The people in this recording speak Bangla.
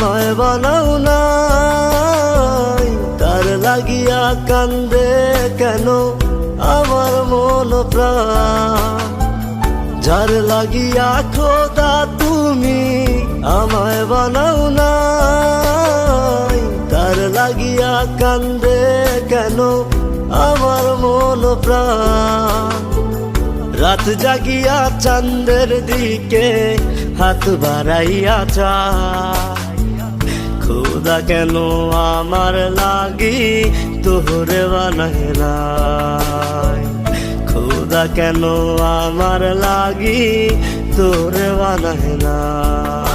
আমায় বানাও নাই, তার লাগিয়া কান্দে কেন আমার মন প্রাণ। যার লাগিয়া খোদা তুমি আমায় বানাও নাই, তার লাগিয়া কান্দে কেন আমার মন প্রাণ। রাত জাগিয়া চাঁদের দিকে হাত বাড়াইয়া চায়, খোদা কেন আমার লাগি তোরে বানায় নাই, খোদা কেন আমার লাগি তোরে বানায় নাই।